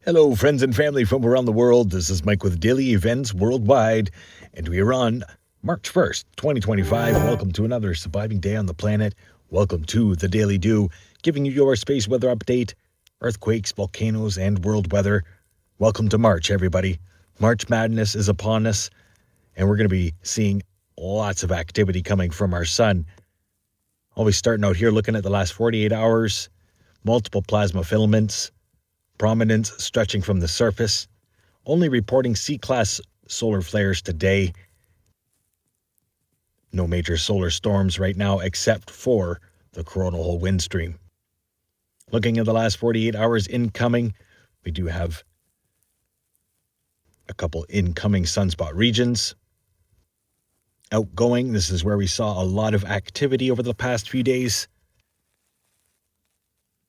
Hello, friends and family from around the world. This is Mike with Daily Events Worldwide, and we are on March 1st, 2025. Welcome to another surviving day on the planet. Welcome to the Daily Do, giving you your space weather update, earthquakes, volcanoes, and world weather. Welcome to March, everybody. March Madness is upon us, and we're going to be seeing lots of activity coming from our sun. Always starting out here looking at the last 48 hours, multiple plasma filaments, prominence stretching from the surface, only reporting C-class solar flares today. No major solar storms right now except for the coronal hole wind stream. Looking at the last 48 hours incoming, we do have a couple incoming sunspot regions. Outgoing, this is where we saw a lot of activity over the past few days.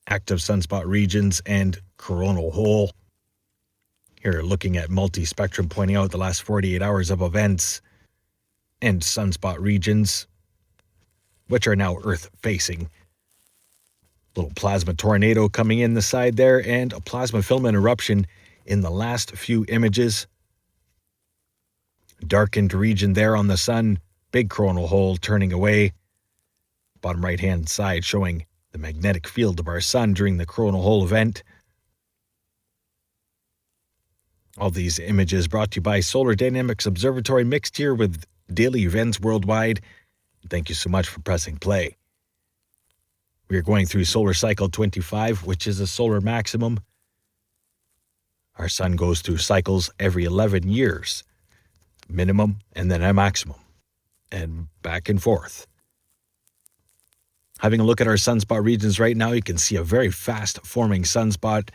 Active sunspot regions and coronal hole. Here looking at multi-spectrum, pointing out the last 48 hours of events and sunspot regions, which are now Earth-facing. Little plasma tornado coming in the side there, and a plasma filament eruption in the last few images. Darkened region there on the sun, big coronal hole turning away. Bottom right-hand side showing the magnetic field of our sun during the coronal hole event. All these images brought to you by Solar Dynamics Observatory, mixed here with Daily Events Worldwide. Thank you so much for pressing play. We are going through solar cycle 25, which is a solar maximum. Our sun goes through cycles every 11 years, minimum and then a maximum, and back and forth. Having a look at our sunspot regions right now, you can see a very fast-forming sunspot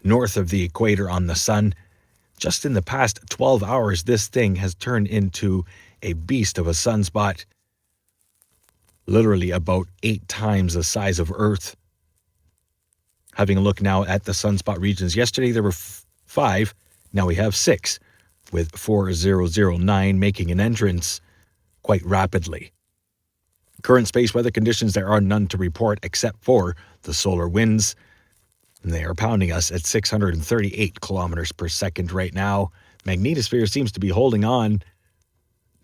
north of the equator on the sun. Just in the past 12 hours, this thing has turned into a beast of a sunspot, literally about 8 times the size of Earth. Having a look now at the sunspot regions. Yesterday there were 5, now we have 6, with 4009 making an entrance quite rapidly. Current space weather conditions, there are none to report except for the solar winds. And they are pounding us at 638 kilometers per second right now. Magnetosphere seems to be holding on.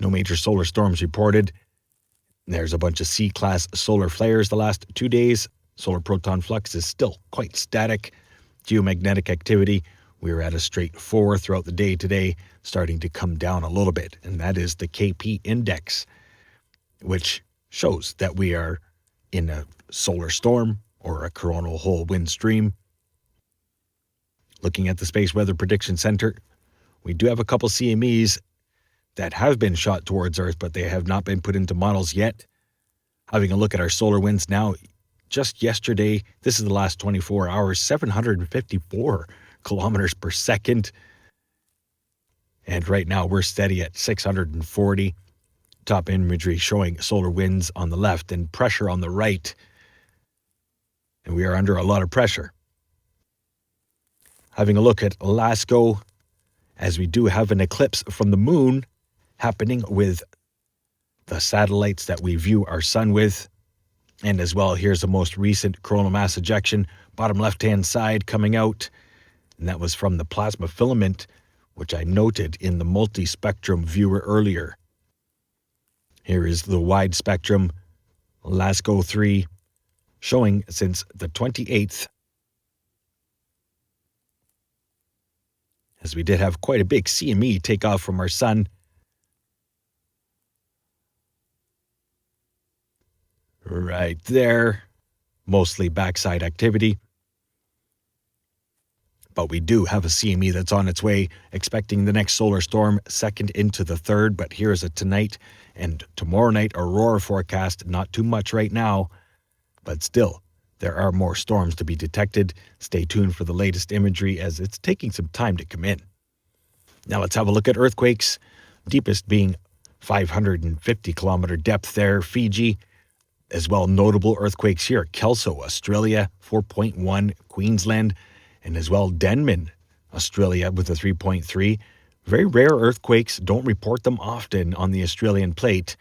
No major solar storms reported. There's a bunch of C-class solar flares the last 2 days. Solar proton flux is still quite static. Geomagnetic activity, we were at a straight 4 throughout the day today, starting to come down a little bit. And that is the KP index, which shows that we are in a solar storm or a coronal hole wind stream. Looking at the Space Weather Prediction Center, we do have a couple CMEs that have been shot towards Earth, but they have not been put into models yet. Having a look at our solar winds now, just yesterday, this is the last 24 hours, 754 kilometers per second. And right now we're steady at 640. Top imagery showing solar winds on the left and pressure on the right. And we are under a lot of pressure. Having a look at Lascaux, as we do have an eclipse from the moon happening with the satellites that we view our sun with. And as well, here's the most recent coronal mass ejection, bottom left-hand side coming out. And that was from the plasma filament, which I noted in the multi-spectrum viewer earlier. Here is the wide spectrum, Lascaux 3, showing since the 28th. As we did have quite a big CME take off from our sun. Right there, mostly backside activity. But we do have a CME that's on its way, expecting the next solar storm second into the third. But here's a tonight and tomorrow night aurora forecast. Not too much right now, but still, there are more storms to be detected. Stay tuned for the latest imagery as it's taking some time to come in. Now let's have a look at earthquakes. Deepest being 550 kilometer depth there, Fiji. As well, notable earthquakes here, Kelso, Australia, 4.1, Queensland. And as well, Denman, Australia, with a 3.3. Very rare earthquakes, don't report them often on the Australian plate.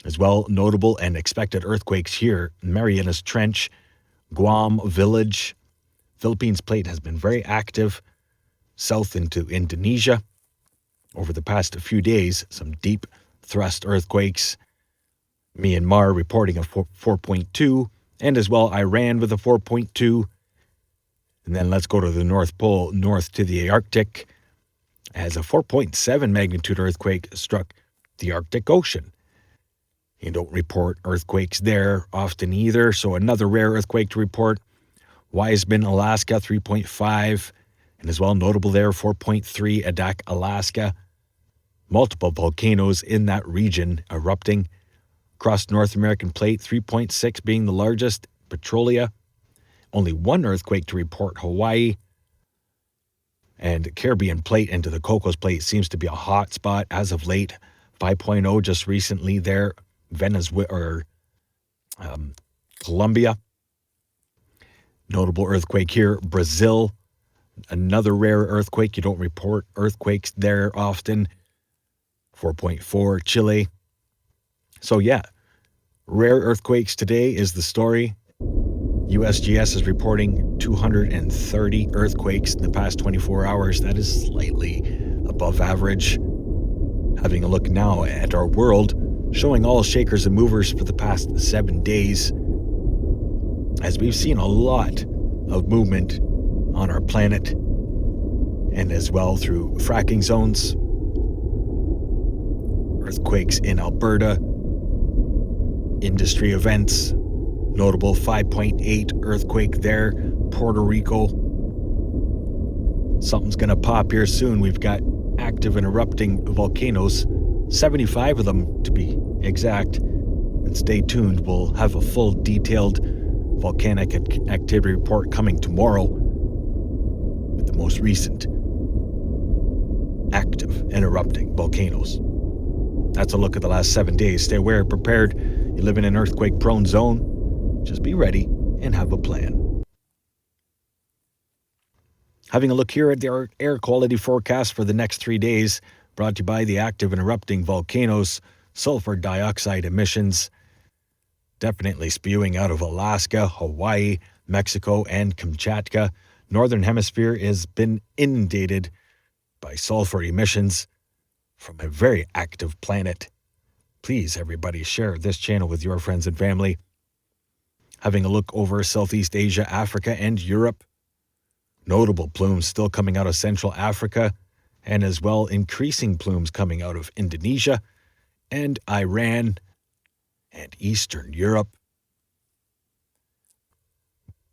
As well, notable and expected earthquakes here, Marianas Trench, Guam Village, Philippines plate has been very active south into Indonesia. Over the past few days, some deep thrust earthquakes. Myanmar reporting a 4.2, and as well Iran with a 4.2. And then let's go to the North Pole, north to the Arctic, as a 4.7 magnitude earthquake struck the Arctic Ocean. You don't report earthquakes there often either, so another rare earthquake to report. Wiseman, Alaska, 3.5, and as well notable there, 4.3, Adak, Alaska. Multiple volcanoes in that region erupting. Across North American plate, 3.6 being the largest, Petrolia. Only one earthquake to report, Hawaii. And Caribbean plate into the Cocos plate seems to be a hot spot as of late. 5.0 just recently there, Venezuela or Colombia. Notable earthquake here, Brazil. Another rare earthquake. You don't report earthquakes there often. 4.4, Chile. So yeah, rare earthquakes today is the story. USGS is reporting 230 earthquakes in the past 24 hours. That is slightly above average. Having a look now at our world, showing all shakers and movers for the past 7 days, as we've seen a lot of movement on our planet, and as well through fracking zones, earthquakes in Alberta, industry events, notable 5.8 earthquake there, Puerto Rico. Something's going to pop here soon. We've got active and erupting volcanoes, 75 of them to be exact. And stay tuned, we'll have a full detailed volcanic activity report coming tomorrow with the most recent active and erupting volcanoes. That's a look at the last 7 days. Stay aware, prepared. You live in an earthquake-prone zone. Just be ready and have a plan. Having a look here at the air quality forecast for the next 3 days, brought to you by the active and erupting volcanoes, sulfur dioxide emissions, definitely spewing out of Alaska, Hawaii, Mexico, and Kamchatka. Northern Hemisphere has been inundated by sulfur emissions from a very active planet. Please, everybody, share this channel with your friends and family. Having a look over Southeast Asia, Africa, and Europe. Notable plumes still coming out of Central Africa, and as well increasing plumes coming out of Indonesia and Iran and Eastern Europe.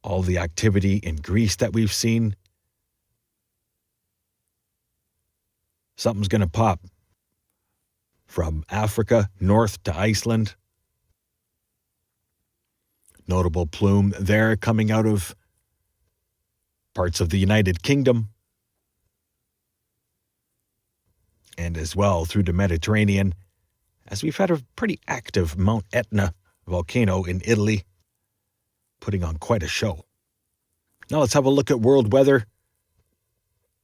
All the activity in Greece that we've seen. Something's going to pop from Africa north to Iceland. Notable plume there coming out of parts of the United Kingdom. And as well through the Mediterranean, as we've had a pretty active Mount Etna volcano in Italy, putting on quite a show. Now let's have a look at world weather.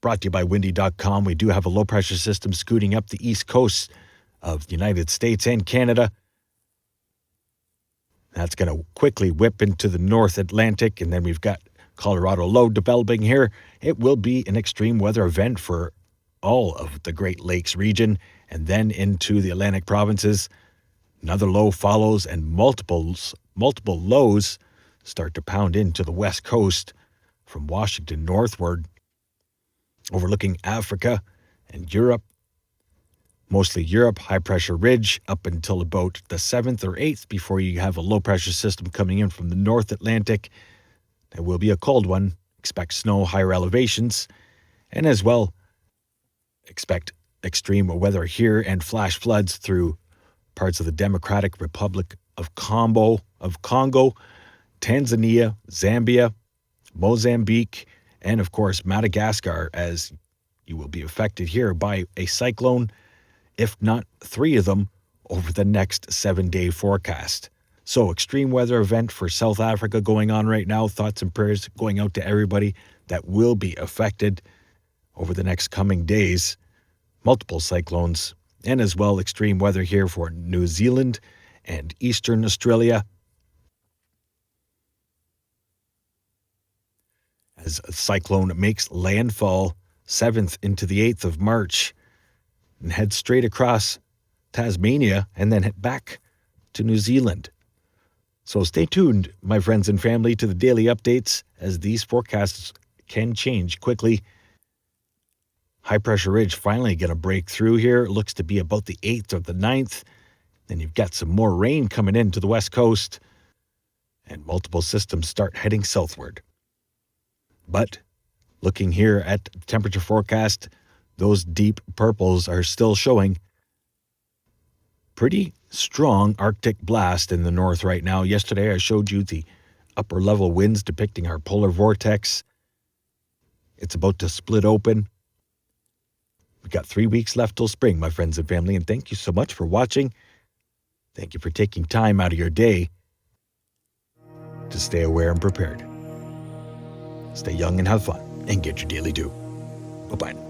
Brought to you by windy.com. We do have a low-pressure system scooting up the east coast of the United States and Canada. That's going to quickly whip into the North Atlantic, and then we've got Colorado low developing here. It will be an extreme weather event for all of the Great Lakes region, and then into the Atlantic provinces. Another low follows, and multiple lows start to pound into the west coast from Washington northward, overlooking Africa and Europe. Mostly Europe, high-pressure ridge up until about the 7th or 8th before you have a low-pressure system coming in from the North Atlantic. It will be a cold one. Expect snow, higher elevations, and as well expect extreme weather here and flash floods through parts of the Democratic Republic of Congo, Tanzania, Zambia, Mozambique, and of course Madagascar, as you will be affected here by a cyclone, if not 3 of them, over the next 7-day forecast. So extreme weather event for South Africa going on right now. Thoughts and prayers going out to everybody that will be affected over the next coming days. Multiple cyclones, and as well extreme weather here for New Zealand and Eastern Australia. as a cyclone makes landfall 7th into the 8th of March and heads straight across Tasmania and then head back to New Zealand. So stay tuned, my friends and family, to the daily updates as these forecasts can change quickly. High pressure ridge finally going to break through here. It looks to be about the 8th or the 9th. Then you've got some more rain coming into the west coast, and multiple systems start heading southward. But looking here at the temperature forecast, those deep purples are still showing pretty strong Arctic blast in the north right now. Yesterday I showed you the upper level winds depicting our polar vortex. It's about to split open. We've got 3 weeks left till spring, my friends and family, and thank you so much for watching. Thank you for taking time out of your day to stay aware and prepared. Stay young and have fun, and get your daily dew. Bye-bye.